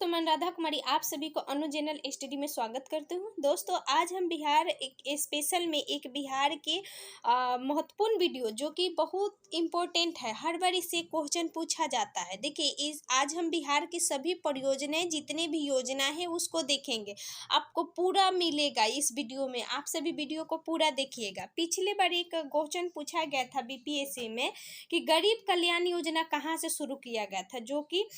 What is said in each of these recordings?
मैं राधा कुमारी आप सभी को अनु जनरल स्टडी में स्वागत करती हूँ। दोस्तों, आज हम बिहार एक स्पेशल में एक बिहार के महत्वपूर्ण वीडियो जो कि बहुत इम्पोर्टेंट है, हर बार इससे क्वेश्चन पूछा जाता है। देखिए, इस आज हम बिहार की सभी परियोजनाएं, जितने भी योजना है उसको देखेंगे। आपको पूरा मिलेगा इस वीडियो में, आप सभी वीडियो को पूरा देखिएगा। पिछले बार एक क्वेश्चन पूछा गया था बीपीएससी में कि गरीब कल्याण योजना कहाँ से शुरू किया गया था, जो कि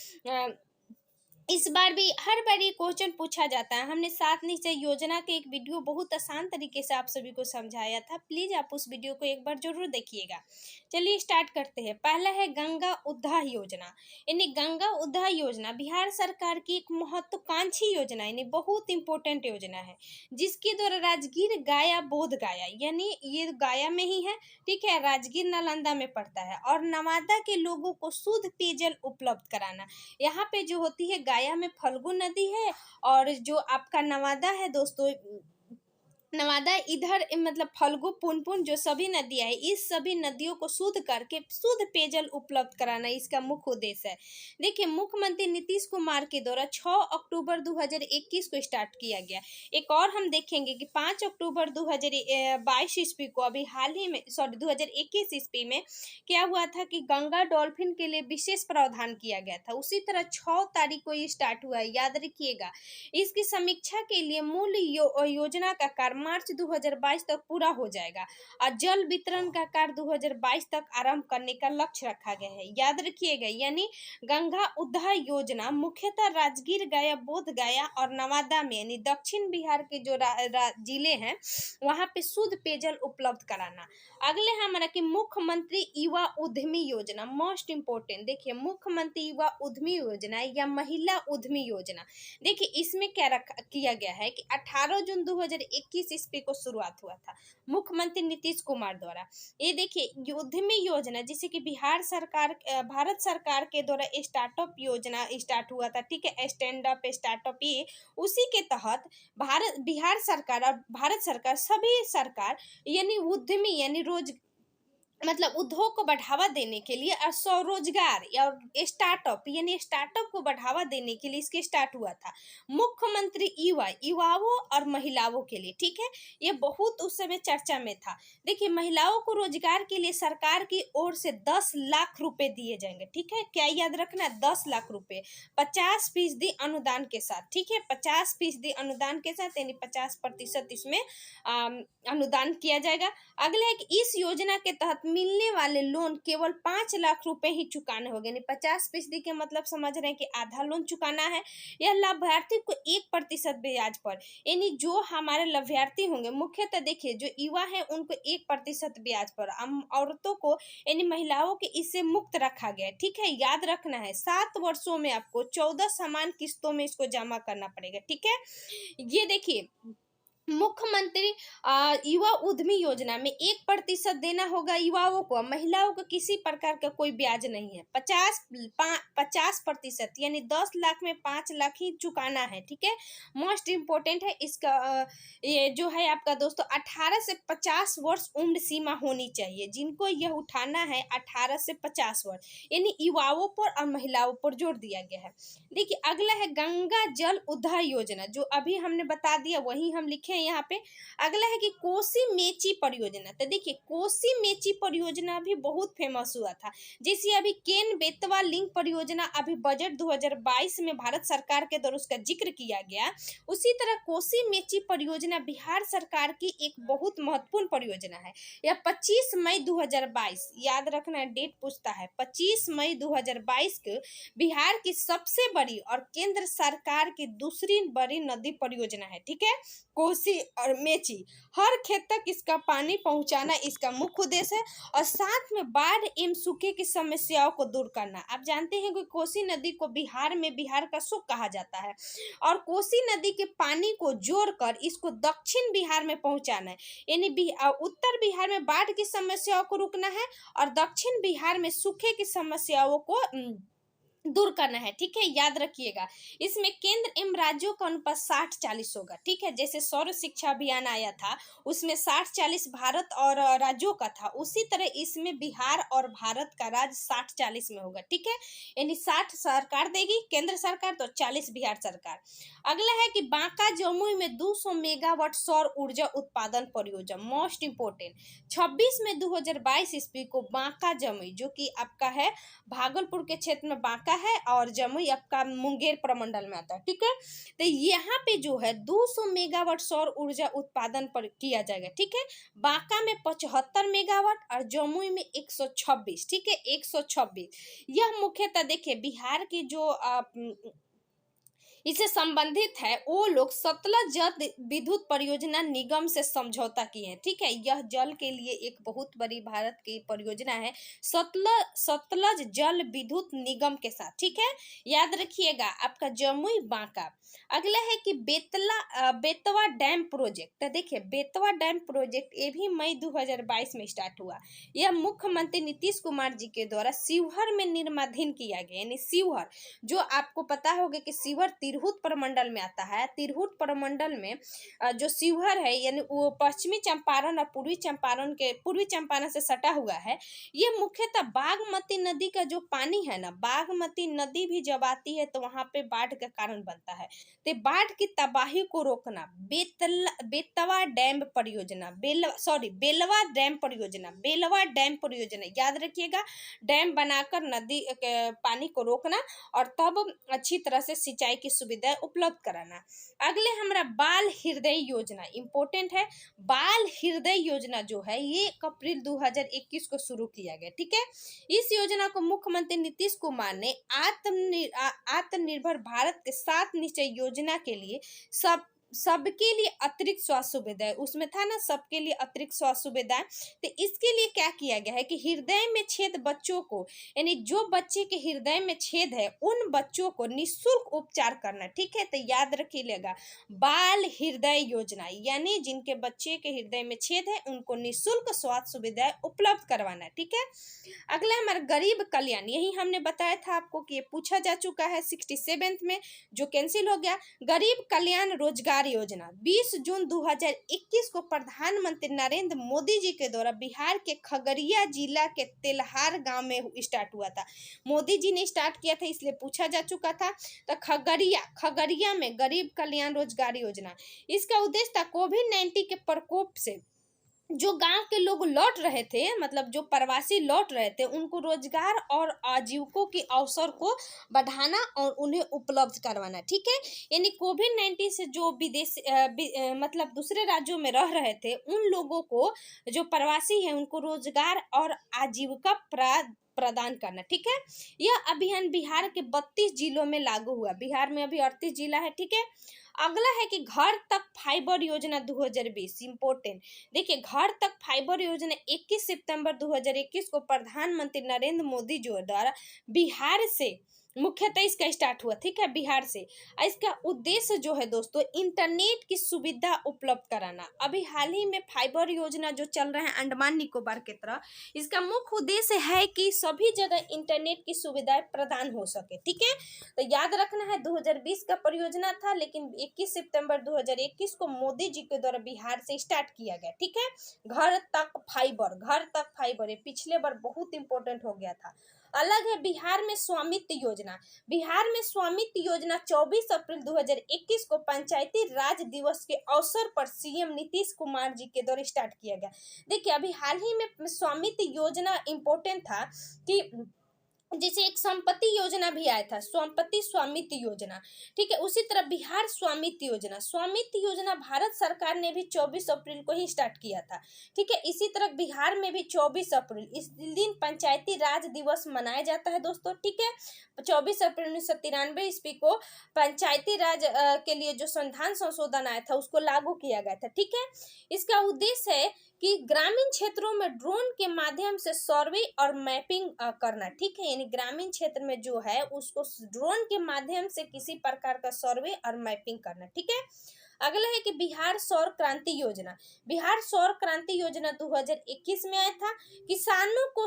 इस बार भी हर बार ये क्वेश्चन पूछा जाता है। हमने सात निश्चय योजना के एक वीडियो बहुत आसान तरीके से आप सभी को समझाया था, प्लीज आप उस वीडियो को एक बार जरूर देखिएगा। चलिए स्टार्ट करते हैं। पहला है गंगा उद्धार योजना। यानी गंगा उद्धार योजना बिहार सरकार की एक महत्वाकांक्षी योजना, यानी बहुत इंपॉर्टेंट योजना है, जिसके द्वारा राजगीर गया बोध गया, यानी ये गया में ही है, ठीक है, राजगीर नालंदा में पड़ता है, और नवादा के लोगों को शुद्ध पेयजल उपलब्ध कराना। यहाँ पे जो होती है गया में फल्गु नदी है, और जो आपका नवादा है दोस्तों, नवादा इधर मतलब फल्गु पुनपुन जो सभी नदियां है, इस सभी नदियों को शुद्ध करके शुद्ध पेयजल उपलब्ध कराना इसका मुख्य उद्देश्य है। देखिए, मुख्यमंत्री नीतीश कुमार के द्वारा 6 अक्टूबर 2021 को स्टार्ट किया गया। एक और हम देखेंगे कि 5 अक्टूबर 2022 ईस्वी को, अभी हाल ही में 2021 ईस्वी में क्या हुआ था कि गंगा डॉल्फिन के लिए विशेष प्रावधान किया गया था। उसी तरह 6 तारीख को ये स्टार्ट हुआ है, याद रखिएगा। इसकी समीक्षा के लिए मूल योजना का कार्य मार्च 2022 तक पूरा हो जाएगा, और जल वितरण का कार्य 2022 तक आरंभ करने का लक्ष्य रखा गया है, याद रखिएगा। यानी गंगा उद्धार योजना मुख्यतः राजगीर, गया, बोध गया और नवादा में, यानी दक्षिण बिहार के जो जिले हैं वहां पे शुद्ध पेयजल उपलब्ध कराना। अगले हमारा कि मुख्यमंत्री युवा उद्यमी योजना, मोस्ट इंपोर्टेंट। देखिए, मुख्यमंत्री युवा उद्यमी योजना या महिला उद्यमी योजना, देखिए इसमें क्या किया गया है कि 18 जून 2021 ईस्वी को शुरुआत हुआ था मुख्यमंत्री नीतीश कुमार द्वारा। ये देखिए उद्यमी योजना, जिसे कि बिहार सरकार, भारत सरकार के द्वारा स्टार्टअप योजना स्टार्ट हुआ था, ठीक है, स्टैंड अप स्टार्टअप, ये उसी के तहत बिहार सरकार और भारत सरकार, सभी सरकार यानी उद्यमी यानी मतलब उद्योग को बढ़ावा देने के लिए और स्वरोजगार या स्टार्टअप यानी स्टार्टअप को बढ़ावा देने के लिए इसके स्टार्ट हुआ था। मुख्यमंत्री युवाओं और महिलाओं के लिए, ठीक है, ये बहुत उस समय चर्चा में था। देखिए, महिलाओं को रोजगार के लिए सरकार की ओर से 10 लाख रुपए दिए जाएंगे, ठीक है, क्या याद रखना, 10 लाख रुपए 50% अनुदान के साथ, ठीक है, 50% अनुदान के साथ, यानी 50% इसमें अनुदान किया जाएगा। अगला है कि इस योजना के तहत मिलने वाले लोन केवल 5 लाख रुपए ही चुकाने होंगे, यानी 50% के मतलब समझ रहे हैं कि आधा लोन चुकाना है। यह लाभार्थी को 1% ब्याज पर, यानी जो हमारे लाभार्थी होंगे मुख्यतः देखिए जो युवा है उनको 1% ब्याज पर, औरतों को यानी महिलाओं के इससे मुक्त रखा गया है, ठीक है, याद रखना है। 7 वर्षों में आपको 14 समान किस्तों में इसको जमा करना पड़ेगा, ठीक है। ये देखिए मुख्यमंत्री युवा उद्यमी योजना में 1% देना होगा युवाओं को, महिलाओं को किसी प्रकार का कोई ब्याज नहीं है। 50% यानी 10 लाख में 5 लाख ही चुकाना है, ठीक है, मोस्ट इम्पोर्टेंट है इसका। ये जो है आपका दोस्तों 18 से 50 वर्ष उम्र सीमा होनी चाहिए, जिनको यह उठाना है 18 से 50 वर्ष, यानी युवाओं पर और महिलाओं पर जोर दिया गया है। देखिए, अगला है गंगा जल उद्धार योजना, जो अभी हमने बता दिया वही हम लिखे यहाँ पे। अगला है कि कोसी मेची परियोजना। तो देखिए, कोसी मेची परियोजना भी बहुत फेमस हुआ था, जैसे अभी केन बेतवा लिंक परियोजना अभी बजट 2022 में भारत सरकार के द्वारा उसका जिक्र किया गया, उसी तरह कोसी मेची परियोजना बिहार सरकार की एक बहुत महत्वपूर्ण परियोजना है। यह 25 मई 2022, याद रखना डेट पूछता है, 25 मई 2022 को बिहार की सबसे बड़ी और केंद्र सरकार की दूसरी बड़ी नदी परियोजना है, ठीक है, कोसी और मेची। हर खेत तक इसका पानी पहुंचाना इसका मुख्य उद्देश्य है, और साथ में बाढ़ एवं सूखे की समस्याओं को दूर करना। आप जानते हैं कि कोसी नदी को बिहार में बिहार का सुख कहा जाता है, और कोसी नदी के पानी को जोड़कर इसको दक्षिण बिहार में पहुंचाना है, यानी उत्तर बिहार में बाढ़ की समस्याओं को रोकना है और दक्षिण बिहार में सूखे की समस्याओं को दूर करना है, ठीक है, याद रखिएगा। इसमें केंद्र एवं राज्यों का अनुपात 60-40 होगा, ठीक है। जैसे सर्व शिक्षा अभियान आया था, उसमें 60-40 भारत और राज्यों का था, उसी तरह इसमें बिहार और भारत का राज्य 60-40 में होगा, ठीक है। यानी 60 सरकार देगी केंद्र सरकार, तो 40 बिहार सरकार। अगला है कि बांका जमुई में 200 मेगावाट सौर ऊर्जा उत्पादन परियोजना, मोस्ट इंपोर्टेंट। 26 में 2022 ईस्वी को बांका जमुई, जो कि आपका है भागलपुर के क्षेत्र में बांका है, और जमुई आपका मुंगेर प्रमंडल में आता है, ठीक है। तो यहाँ पे जो है 200 मेगावाट सौर ऊर्जा उत्पादन पर किया जाएगा, ठीक है। बांका में 75 मेगावाट और जमुई में 126, ठीक है, 126। यह मुख्यतः देखिए बिहार की जो इससे संबंधित है वो लोग सतलज जल विद्युत परियोजना निगम से समझौता किए हैं, ठीक है। यह जल के लिए एक बहुत बड़ी भारत की परियोजना है, सतलज जल विद्युत निगम के साथ, ठीक है, याद रखिएगा आपका जमुई बांका। अगला है कि बेतवा डैम प्रोजेक्ट। तो देखिए बेतवा डैम प्रोजेक्ट ये भी मई 2022 में स्टार्ट हुआ। यह मुख्यमंत्री नीतीश कुमार जी के द्वारा शिवहर में निर्माणाधीन किया गया, यानी शिवहर, जो आपको पता होगा कि शिवहर तिरहुत प्रमंडल में आता है। तिरहुत प्रमंडल में जो शिवहर है, यानी वो पश्चिमी चंपारण और पूर्वी चंपारण से सटा हुआ है। ये मुख्यतः बागमती नदी का जो पानी है ना, बागमती नदी भी जब आती है तो वहां पे बाढ़ का कारण बनता है। तो बाढ़ की तबाही को रोकना बेतवा डैम परियोजना, बेलवा डैम परियोजना, याद रखिएगा। डैम बनाकर नदी के पानी को रोकना और तब अच्छी तरह से सिंचाई की सुविधा उपलब्ध कराना। अगले हमारा बाल हृदय योजना इंपॉर्टेंट है। बाल हृदय योजना जो है ये 1 अप्रैल 2021 को शुरू किया गया, ठीक है। इस योजना को मुख्यमंत्री नीतीश कुमार ने आत्मनिर्भर भारत के 7 निश्चय योजना के लिए सबके लिए अतिरिक्त स्वास्थ्य सुविधाएं, उसमें था ना सबके लिए अतिरिक्त स्वास्थ्य सुविधाएं। तो इसके लिए क्या किया गया है कि हृदय में छेद बच्चों को, यानी जो बच्चे के हृदय में छेद है उन बच्चों को निःशुल्क उपचार करना, ठीक है। तो याद रखिएगा बाल हृदय योजना, यानी जिनके बच्चे के हृदय में छेद है उनको निःशुल्क स्वास्थ्य सुविधाएं उपलब्ध करवाना, ठीक है। अगला हमारा गरीब कल्याण, यही हमने बताया था आपको कि ये पूछा जा चुका है 67 में, जो कैंसिल हो गया। गरीब कल्याण रोजगार योजना 20 जून 2021 को प्रधानमंत्री नरेंद्र मोदी जी के द्वारा बिहार के खगड़िया जिला के तेल्हार गांव में स्टार्ट हुआ था। मोदी जी ने स्टार्ट किया था इसलिए पूछा जा चुका था। तो खगड़िया में गरीब कल्याण रोजगार योजना, इसका उद्देश्य था कोविड-19 के प्रकोप से जो गांव के लोग लौट रहे थे, मतलब जो प्रवासी लौट रहे थे, उनको रोजगार और आजीविकों के अवसर को बढ़ाना और उन्हें उपलब्ध करवाना, ठीक है। यानी कोविड-19 से जो मतलब दूसरे राज्यों में रह रहे थे उन लोगों को, जो प्रवासी हैं, उनको रोजगार और आजीविका प्रदान करना, ठीक है। यह अभियान बिहार के 32 जिलों में लागू हुआ। बिहार में अभी 38 जिला है, ठीक है। अगला है कि घर तक फाइबर योजना 2020 इंपोर्टेंट। देखिए घर तक फाइबर योजना 21 सितंबर 2021 को प्रधानमंत्री नरेंद्र मोदी जी द्वारा बिहार से मुख्यतः इसका स्टार्ट हुआ, ठीक है, बिहार से। इसका उद्देश्य जो है दोस्तों इंटरनेट की सुविधा उपलब्ध कराना। अभी हाल ही में फाइबर योजना जो चल रहा है अंडमान निकोबार की तरह, इसका मुख्य उद्देश्य है कि सभी जगह इंटरनेट की सुविधाएं प्रदान हो सके, ठीक है। तो याद रखना है 2020 का परियोजना था, लेकिन 21 सितंबर 2021 को मोदी जी के द्वारा बिहार से स्टार्ट किया गया, ठीक है। घर तक फाइबर ये पिछले बार बहुत इंपॉर्टेंट हो गया था। अलग है बिहार में स्वामित्व योजना। बिहार में स्वामित्व योजना 24 अप्रैल 2021 को पंचायती राज दिवस के अवसर पर सीएम नीतीश कुमार जी के द्वारा स्टार्ट किया गया। देखिए अभी हाल ही में स्वामित्व योजना इंपॉर्टेंट था कि जैसे एक संपत्ति योजना भी आया था, संपत्ति स्वामित्व योजना, ठीक है। उसी तरह बिहार स्वामित्व योजना भारत सरकार ने भी 24 अप्रैल को ही स्टार्ट किया था, ठीक है। इसी तरह बिहार में भी 24 अप्रैल इस दिन पंचायती राज दिवस मनाया जाता है दोस्तों, ठीक है। 24 अप्रैल 1993 ईस्वी को पंचायती राज के लिए जो संविधान संशोधन आया था उसको लागू किया गया था, ठीक है। इसका उद्देश्य है कि ग्रामीण क्षेत्रों में ड्रोन के माध्यम से सर्वे और मैपिंग करना, ठीक है। यानी ग्रामीण क्षेत्र में जो है उसको ड्रोन के माध्यम से किसी प्रकार का सर्वे और मैपिंग करना, ठीक है। अगला है कि बिहार सौर क्रांति योजना। बिहार सौर क्रांति योजना 2021 में आया था। किसानों को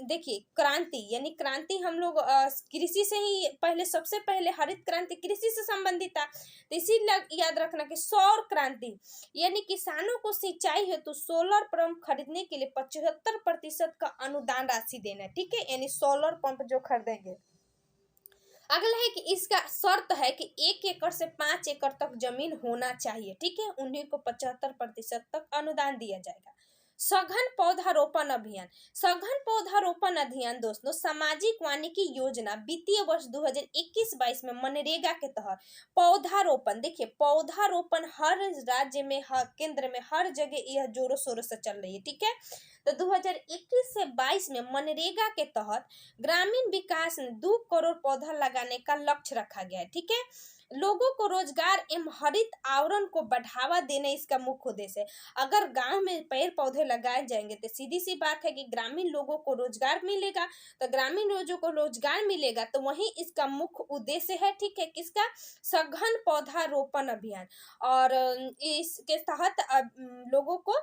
देखिए क्रांति यानी क्रांति हम लोग कृषि से ही पहले, सबसे पहले हरित क्रांति कृषि से संबंधित था, तो इसीलिए याद रखना कि सौर क्रांति यानी किसानों को सिंचाई हेतु सोलर पंप खरीदने के लिए 75% का अनुदान राशि देना है, ठीक है, यानी सोलर पंप जो खरीदेंगे। अगला है कि इसका शर्त है कि 1 एकड़ से 5 एकड़ तक जमीन होना चाहिए, ठीक है, उन्हीं को 75% तक अनुदान दिया जाएगा। सघन पौधारोपण अभियान। सघन पौधारोपण अभियान दोस्तों सामाजिक वानिकी योजना वित्तीय वर्ष 2021-22 में मनरेगा के तहत पौधारोपण, देखिए पौधारोपण हर राज्य में, हर केंद्र में, हर जगह यह जोरों शोरों से चल रही है, ठीक है। तो 2021 से 22 में मनरेगा के तहत ग्रामीण विकास में 2 करोड़ पौधा लगाने का लक्ष्य रखा गया है, ठीक है। लोगों को रोजगार एवं हरित आवरण को बढ़ावा देना इसका मुख्य उद्देश्य है। अगर गांव में पेड़ पौधे लगाए जाएंगे तो सीधी सी बात है कि ग्रामीण लोगों को रोजगार मिलेगा, तो ग्रामीण लोगों को रोजगार मिलेगा तो वही इसका मुख्य उद्देश्य है, ठीक है, किसका, सघन पौधारोपण अभियान। और इसके तहत लोगों को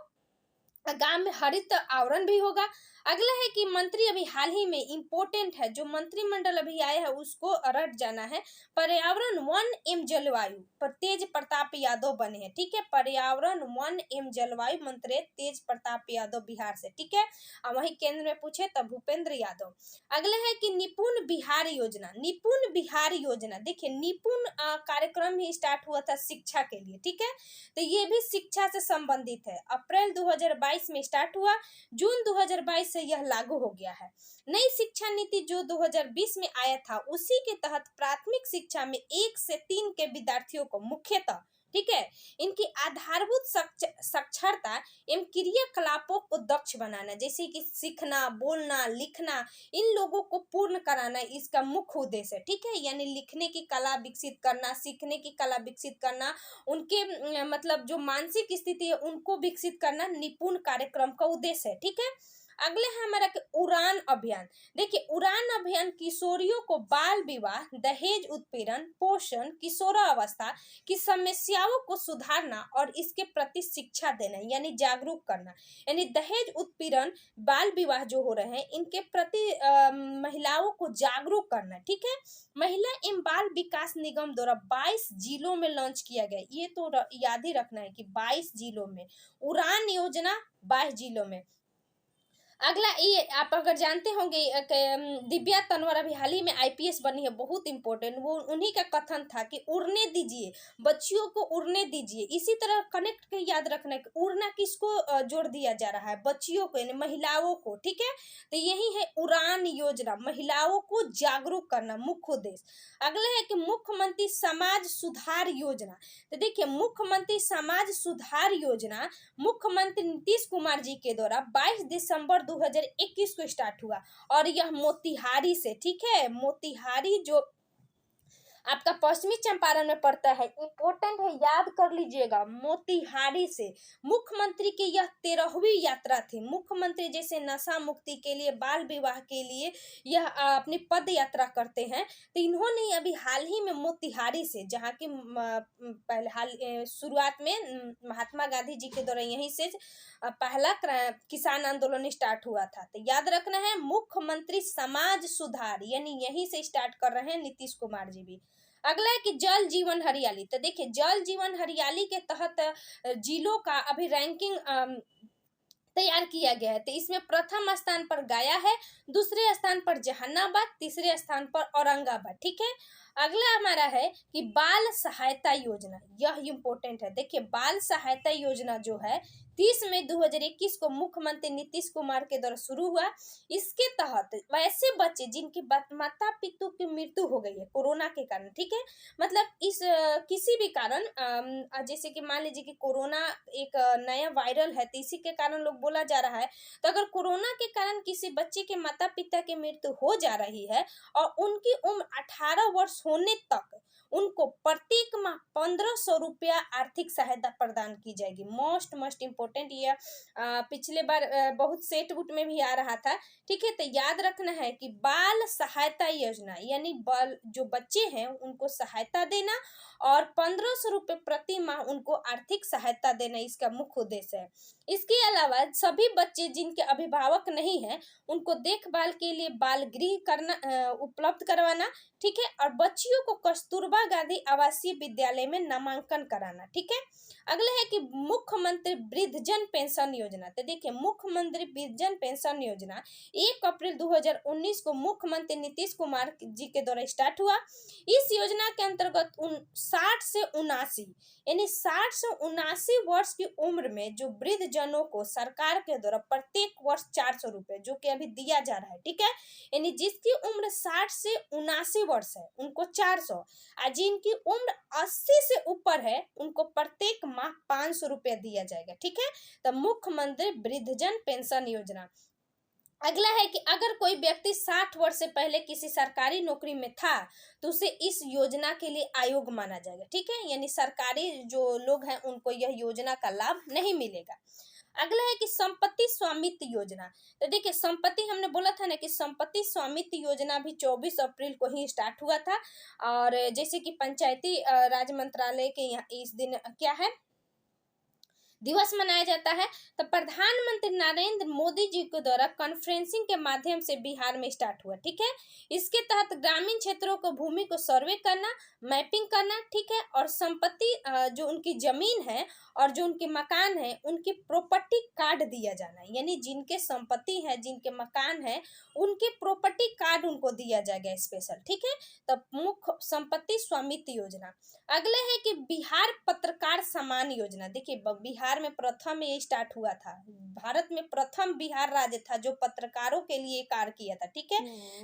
गांव में हरित आवरण भी होगा। अगला है कि मंत्री अभी हाल ही में इम्पोर्टेंट है, जो मंत्रिमंडल अभी आया है उसको रट जाना है। पर्यावरण वन एवं जलवायु पर तेज प्रताप यादव बने हैं, ठीक है, पर्यावरण वन एवं जलवायु मंत्री तेज प्रताप यादव बिहार से, ठीक है। और वही केंद्र में पूछे तो भूपेंद्र यादव। अगला है कि निपुण बिहार योजना। निपुण बिहार योजना, देखिए निपुण कार्यक्रम ही स्टार्ट हुआ था शिक्षा के लिए, ठीक है, तो ये भी शिक्षा से संबंधित है। अप्रैल 2022 में स्टार्ट हुआ, जून 2022 से यह लागू हो गया है। नई शिक्षा नीति जो 2020 में आया था उसी के तहत प्राथमिक शिक्षा में 1 से 3 के विद्यार्थियों को मुख्यतः, ठीक है, इनकी आधारभूत साक्षरता एवं क्रियाकलापों को दक्ष बनाना, जैसे कि सीखना, बोलना, लिखना, इन लोगों को पूर्ण कराना इसका मुख्य उद्देश्य है, ठीक है, यानी लिखने की कला विकसित करना, सीखने की कला विकसित करना, उनके मतलब जो मानसिक स्थिति है उनको विकसित करना निपुण कार्यक्रम का उद्देश्य है, ठीक है। अगले है हमारा उड़ान अभियान। देखिए उड़ान अभियान किशोरियों को बाल विवाह, दहेज उत्पीड़न, पोषण, किशोरावस्था की समस्याओं को सुधारना और इसके प्रति शिक्षा देना यानी जागरूक करना, यानी दहेज उत्पीड़न, बाल विवाह जो हो रहे हैं इनके प्रति महिलाओं को जागरूक करना, ठीक है। महिला एवं बाल विकास निगम द्वारा 22 जिलों में लॉन्च किया गया, ये तो याद ही रखना है कि 22 जिलों में उड़ान योजना, 22 जिलों में। अगला ये आप अगर जानते होंगे दिव्या तनवर अभी हाल ही में आईपीएस बनी है, बहुत इंपॉर्टेंट, वो उन्हीं का कथन था कि उड़ने दीजिए, बच्चियों को उड़ने दीजिए। इसी तरह कनेक्ट के याद रखना है कि उड़ना किसको जोड़ दिया जा रहा है, बच्चियों को यानी महिलाओं को, ठीक है, तो यही है उड़ान योजना, महिलाओं को जागरूक करना मुख्य उद्देश्य। अगला है कि मुख्यमंत्री समाज सुधार योजना। तो देखिए मुख्यमंत्री समाज सुधार योजना मुख्यमंत्री नीतीश कुमार जी के द्वारा 22 दिसंबर 2021 को स्टार्ट हुआ और यह मोतिहारी से, ठीक है, मोतिहारी जो आपका पश्चिमी चंपारण में पड़ता है, इंपॉर्टेंट है, याद कर लीजिएगा, मोतिहारी से मुख्यमंत्री की यह 13वीं यात्रा थी। मुख्यमंत्री जैसे नशा मुक्ति के लिए, बाल विवाह के लिए यह अपनी पद यात्रा करते हैं, तो इन्होंने अभी हाल ही में मोतिहारी से, जहाँ की पहले शुरुआत में महात्मा गांधी जी के द्वारा यहीं से पहला किसान आंदोलन स्टार्ट हुआ था, तो याद रखना है मुख्यमंत्री समाज सुधार यानी यहीं से स्टार्ट कर रहे हैं नीतीश कुमार जी भी। अगला है कि जल जीवन हरियाली। तो देखिए जल जीवन हरियाली के तहत जिलों का अभी रैंकिंग तैयार किया गया है, तो इसमें प्रथम स्थान पर गया है, दूसरे स्थान पर जहानाबाद, तीसरे स्थान पर औरंगाबाद, ठीक है। अगला हमारा है कि बाल सहायता योजना, यह इंपॉर्टेंट है। देखिए बाल सहायता योजना जो है 30 मई 2021 को मुख्यमंत्री नीतीश कुमार के द्वारा शुरू हुआ। इसके तहत वैसे बच्चे जिनके माता पिता की मृत्यु हो गई है कोरोना के कारण, ठीक है, मतलब इस किसी भी कारण जैसे कि मान लीजिए कि कोरोना एक नया वायरल है तो इसी के कारण लोग बोला जा रहा है, तो अगर कोरोना के कारण किसी बच्चे के माता पिता की मृत्यु हो जा रही है और उनकी उम्र 18 वर्ष होने तक उनको प्रत्येक माह 1500 रुपया आर्थिक सहायता प्रदान की जाएगी। मोस्ट इम्पोर्टेंट ये पिछले बार बहुत सेट बुट में भी आ रहा था, ठीक है, तो याद रखना है कि बाल सहायता योजना यानी बाल जो बच्चे हैं उनको सहायता देना और 1500 रुपये प्रति माह उनको आर्थिक सहायता देना इसका मुख्य उद्देश्य है। इसके अलावा सभी बच्चे जिनके अभिभावक नहीं हैं उनको देखभाल के लिए बाल गृह करना उपलब्ध करवाना, ठीक है, और बच्चियों को कस्तूरबा गांधी आवासीय विद्यालय में नामांकन कराना, ठीक है। अगला है कि मुख्यमंत्री वृद्धजन पेंशन योजना। तो देखिए मुख्यमंत्री वृद्धजन पेंशन योजना 1 अप्रैल 2019 को मुख्यमंत्री नीतीश कुमार जी के द्वारा स्टार्ट हुआ। इस योजना के अंतर्गत 60 से 79 यानी 60 से 79 वर्ष की उम्र में जो वृद्ध जनों को सरकार के द्वारा प्रत्येक वर्ष 400 रुपये जो कि अभी दिया जा रहा है, ठीक है, यानी जिसकी उम्र 60 से 79 वर्ष है उनको 400 और जिनकी उम्र 80 से ऊपर है उनको प्रत्येक माह 500 रुपया दिया जाएगा, ठीक है। तो मुख्यमंत्री वृद्धजन पेंशन योजना। अगला है कि अगर कोई व्यक्ति 60 वर्ष से पहले किसी सरकारी नौकरी में था तो उसे इस योजना के लिए अयोग्य माना जाएगा, ठीक है, यानी सरकारी जो लोग हैं उनको यह योजना का लाभ नहीं मिलेगा। अगला है कि संपत्ति स्वामित्व योजना। तो देखिए संपत्ति हमने बोला था ना कि संपत्ति स्वामित्व योजना भी 24 अप्रैल को ही स्टार्ट हुआ था। और जैसे कि पंचायती राज मंत्रालय के यहाँ इस दिन क्या है दिवस मनाया जाता है, तो प्रधानमंत्री नरेंद्र मोदी जी के द्वारा कॉन्फ्रेंसिंग के माध्यम से बिहार में स्टार्ट हुआ, ठीक है। इसके तहत ग्रामीण क्षेत्रों को भूमि को सर्वे करना, मैपिंग करना, ठीक है, और संपत्ति जो उनकी जमीन है और जो उनके मकान है उनकी प्रॉपर्टी कार्ड दिया जाना है, यानी जिनके संपत्ति है जिनके मकान है उनके प्रॉपर्टी कार्ड उनको दिया जाएगा स्पेशल, ठीक है। तब मुख्य संपत्ति स्वामित्व योजना। अगले है कि बिहार पत्रकार सम्मान योजना। देखिए बिहार में प्रथम ये स्टार्ट हुआ था, भारत में प्रथम बिहार राज्य था जो पत्रकारों के लिए कार्य किया था, ठीक है।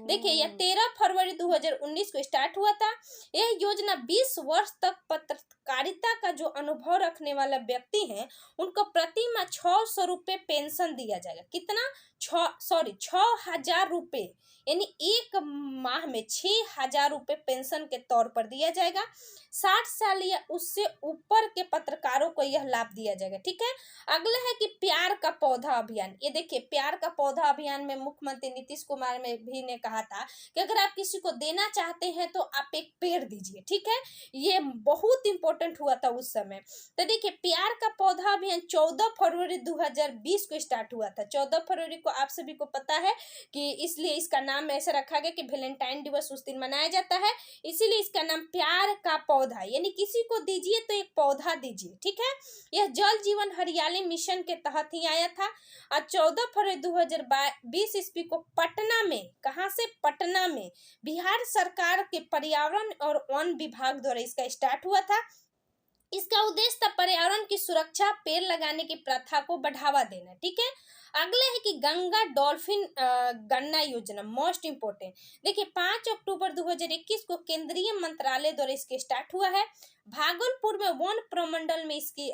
देखिए यह 13 फरवरी 2019 को स्टार्ट हुआ था। यह योजना 20 वर्ष तक पत्रकारिता का जो अनुभव रखने वाला व्यक्ति है उनको प्रति माह 600 रुपये पेंशन दिया जाएगा। कितना? 6,000 रुपये, यानी एक माह में 6,000 रुपये पेंशन के तौर पर दिया जाएगा। 60 साल या उससे ऊपर के पत्रकारों को यह लाभ दिया जाएगा, ठीक है। अगला है कि प्यार का पौधा अभियान। ये देखिए प्यार का पौधा अभियान में मुख्यमंत्री नीतीश कुमार ने कहा था कि अगर आप किसी को देना चाहते हैं तो आप एक पेड़ दीजिए, ठीक है। ये बहुत इंपॉर्टेंट हुआ था उस समय। तो देखिए प्यार का पौधा अभियान 14 फरवरी 2020 को स्टार्ट हुआ था। 14 फरवरी को आप सभी को पता है कि इसलिए इसका नाम ऐसे रखा गया कि वैलेंटाइन दिवस उस दिन मनाया जाता है, इसीलिए इसका नाम प्यार का पौधा, यानी किसी को दीजिए तो एक पौधा दीजिए, ठीक है। यह जल जीवन हरियाली मिशन के तहत ही आया था। और 14 फरवरी 2020 ईस्वी को पटना में, कहाँ से? पटना में बिहार सरकार के पर्यावरण और वन विभाग द्वारा इसका स्टार्ट हुआ था। इसका उद्देश्य था पर्यावरण की सुरक्षा, पेड़ लगाने की प्रथा को बढ़ावा देना, ठीक है। अगला है कि गंगा डॉल्फिन गणना योजना, मोस्ट इंपोर्टेंट। देखिए 5 अक्टूबर 2021 को केंद्रीय मंत्रालय द्वारा इसके स्टार्ट हुआ है। भागलपुर में वन प्रमंडल में इसकी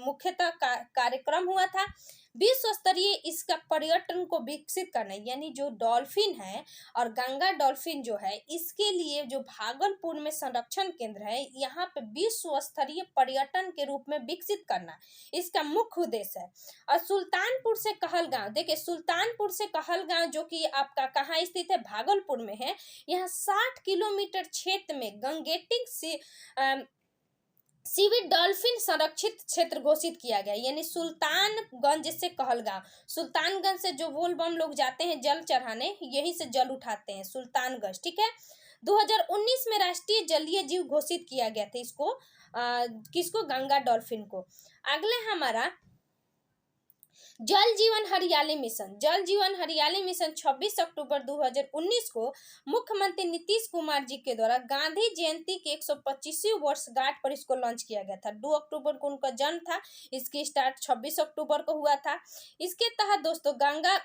मुख्यतः कार्यक्रम हुआ था। विश्व स्तरीय इसका पर्यटन को विकसित करना, यानी जो डॉल्फिन है और गंगा डॉल्फिन जो है इसके लिए जो भागलपुर में संरक्षण केंद्र है यहाँ पे विश्व स्तरीय पर्यटन के रूप में विकसित करना इसका मुख्य उद्देश्य है। और सुल्तानपुर से कहलगांव, देखिए सुल्तानपुर से कहलगांव जो कि आपका कहाँ स्थित है? भागलपुर में है। यहाँ 60 किलोमीटर क्षेत्र में गंगेटिंग से सीवीड डॉल्फिन संरक्षित क्षेत्र घोषित किया गया, यानी सुल्तानगंज से कहलगांव, सुल्तानगंज से जो वोल बम लोग जाते हैं जल चढ़ाने यहीं से जल उठाते हैं सुल्तानगंज, ठीक है। 2019 में राष्ट्रीय जलीय जीव घोषित किया गया था इसको किसको? गंगा डॉल्फिन को। अगले हमारा जल जीवन हरियाली मिशन। जल जीवन हरियाली मिशन 26 अक्टूबर 2019 को मुख्यमंत्री नीतीश कुमार जी के द्वारा गांधी जयंती के 125वीं वर्षगांठ पर इसको लॉन्च किया गया था। 2 अक्टूबर को उनका जन्म था, इसकी स्टार्ट 26 अक्टूबर को हुआ था। इसके तहत दोस्तों गंगा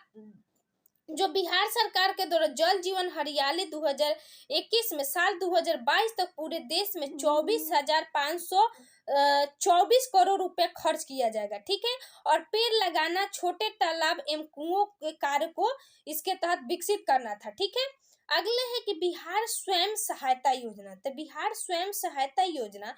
जो बिहार सरकार के द्वारा जल जीवन हरियाली 2021 में साल 2022 तक पूरे देश में 24,524 करोड़ रुपए खर्च किया जाएगा, ठीक है। और पेड़ लगाना, छोटे तालाब एवं कुओं के कार्य को इसके तहत विकसित करना था, ठीक है। अगले है कि बिहार स्वयं सहायता योजना। तो बिहार स्वयं सहायता योजना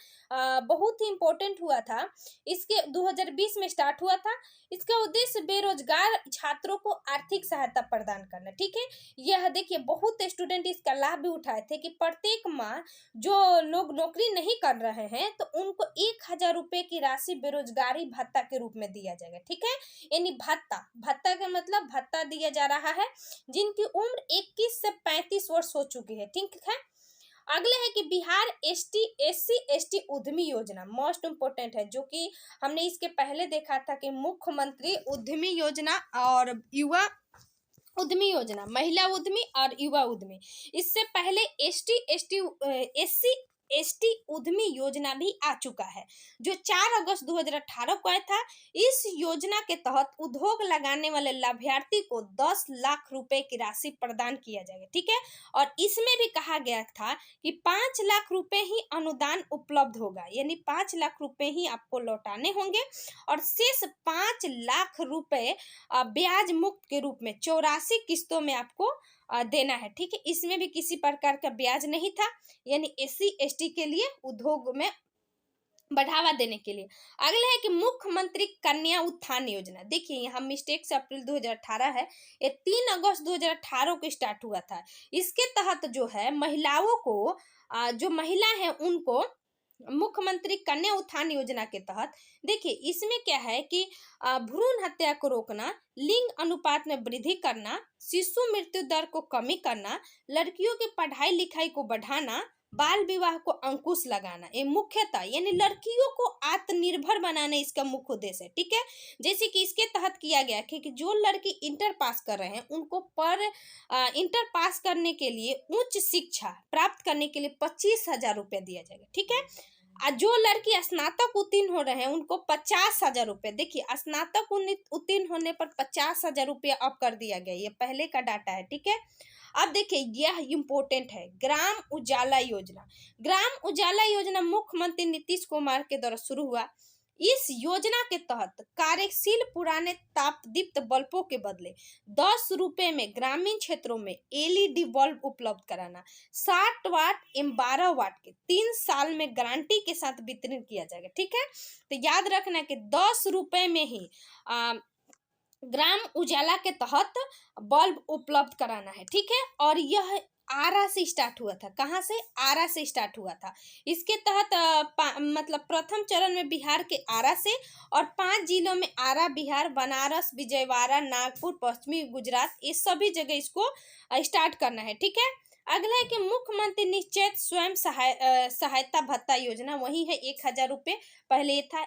बहुत ही इम्पोर्टेंट हुआ था। इसके 2020 में स्टार्ट हुआ था। इसका उद्देश्य बेरोजगार छात्रों को आर्थिक सहायता प्रदान करना। ठीक है, यह देखिए बहुत स्टूडेंट इसका लाभ भी उठाए थे कि प्रत्येक माह जो लोग नौकरी नहीं कर रहे हैं तो उनको 1,000 रुपए की राशि बेरोजगारी भत्ता के रूप में दिया जाएगा। ठीक है, यानी भत्ता, भत्ता का मतलब भत्ता दिया जा रहा है जिनकी उम्र 21 से 35 वर्ष हो चुकी है। ठीक है, अगले है कि बिहार SC/SC उद्यमी योजना मोस्ट इम्पोर्टेंट है, जो कि हमने इसके पहले देखा था कि मुख्यमंत्री उद्यमी योजना और युवा उद्यमी योजना, महिला उद्यमी और युवा उद्यमी। इससे पहले SC/SC उद्यमी योजना भी आ चुका है जो 4 अगस्त 2018 को आया था। इस योजना के तहत उद्योग लगाने वाले लाभार्थी को 10 लाख रुपए की राशि प्रदान किया जाएगा। ठीक है, और इसमें भी कहा गया था कि 5 लाख रुपए ही अनुदान उपलब्ध होगा, यानी 5 लाख रुपए ही आपको लौटाने होंगे और शेष 5 लाख रुपए ब्याज मुक्त के रूप में 84 किस्तों में आपको देना है। ठीक है, इसमें भी किसी प्रकार का ब्याज नहीं था, यानी SC/ST के लिए उद्योग में बढ़ावा देने के लिए। अगला है कि मुख्यमंत्री कन्या उत्थान योजना। देखिए यहाँ मिस्टेक से अप्रैल 2018 है, ये 3 अगस्त 2018 को स्टार्ट हुआ था। इसके तहत जो है महिलाओं को जो महिला है उनको मुख्यमंत्री कन्या उत्थान योजना के तहत देखिए इसमें क्या है कि भ्रूण हत्या को रोकना, लिंग अनुपात में वृद्धि करना, शिशु मृत्यु दर को कमी करना, लड़कियों की पढ़ाई लिखाई को बढ़ाना, बाल विवाह को अंकुश लगाना, ये मुख्यतः यानी लड़कियों को आत्मनिर्भर बनाना इसका मुख्य उद्देश्य है। ठीक है, जैसे कि इसके तहत किया गया है कि जो लड़की इंटर पास कर रहे हैं उनको इंटर पास करने के लिए उच्च शिक्षा प्राप्त करने के लिए 25,000 रुपये दिया जाएगा। ठीक है, जो लड़की स्नातक उत्तीर्ण हो रहे हैं उनको 50,000 रुपये। देखिए स्नातक उत्तीर्ण होने पर 50,000 रुपया अब कर दिया गया, ये पहले का डाटा है। ठीक है, अब देखिए यह इम्पोर्टेंट है, ग्राम उजाला योजना। ग्राम उजाला योजना मुख्यमंत्री नीतीश कुमार के द्वारा शुरू हुआ। इस योजना के तहत कार्यशील पुराने तापदीप्त बल्बों के बदले 10 रुपए में ग्रामीण क्षेत्रों में LED बल्ब उपलब्ध कराना, 60 वाट एवं 12 वाट के 3 साल में गारंटी के साथ वितरण किया जाएगा। ठीक है, तो याद रखना कि 10 रुपए में ही ग्राम उजाला के तहत बल्ब उपलब्ध कराना है। ठीक है, और यह आरा से स्टार्ट हुआ था। कहाँ से? आरा से स्टार्ट हुआ था। इसके तहत मतलब प्रथम चरण में बिहार के आरा से और 5 जिलों में आरा, बिहार, बनारस, विजयवाड़ा, नागपुर, पश्चिमी गुजरात, ये सभी जगह इसको स्टार्ट करना है। ठीक है, अगला है कि मुख्यमंत्री निश्चित स्वयं सहायता भत्ता योजना, वही है 1,000 रुपये। पहले ये था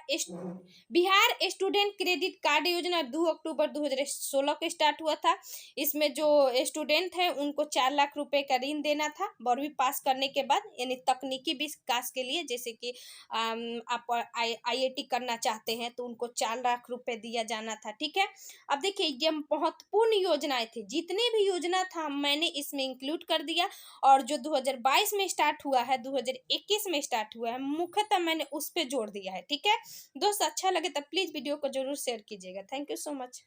बिहार स्टूडेंट क्रेडिट कार्ड योजना, 2 अक्टूबर 2016 को स्टार्ट हुआ था। इसमें जो स्टूडेंट है उनको 4 लाख रुपए का ऋण देना था 12वीं पास करने के बाद, यानी तकनीकी विकास के लिए। जैसे कि आप IIT करना चाहते हैं तो उनको 4 लाख रुपए दिया जाना था। ठीक है, अब देखिए ये महत्वपूर्ण योजनाएं थी, जितने भी योजना था मैंने इसमें इंक्लूड कर दिया। और जो 2022 में स्टार्ट हुआ है, 2021 में स्टार्ट हुआ है, मुख्यतः मैंने उस पर जोड़ दिया है। ठीक है दोस्त, अच्छा लगे तो प्लीज वीडियो को जरूर शेयर कीजिएगा। Thank you so much.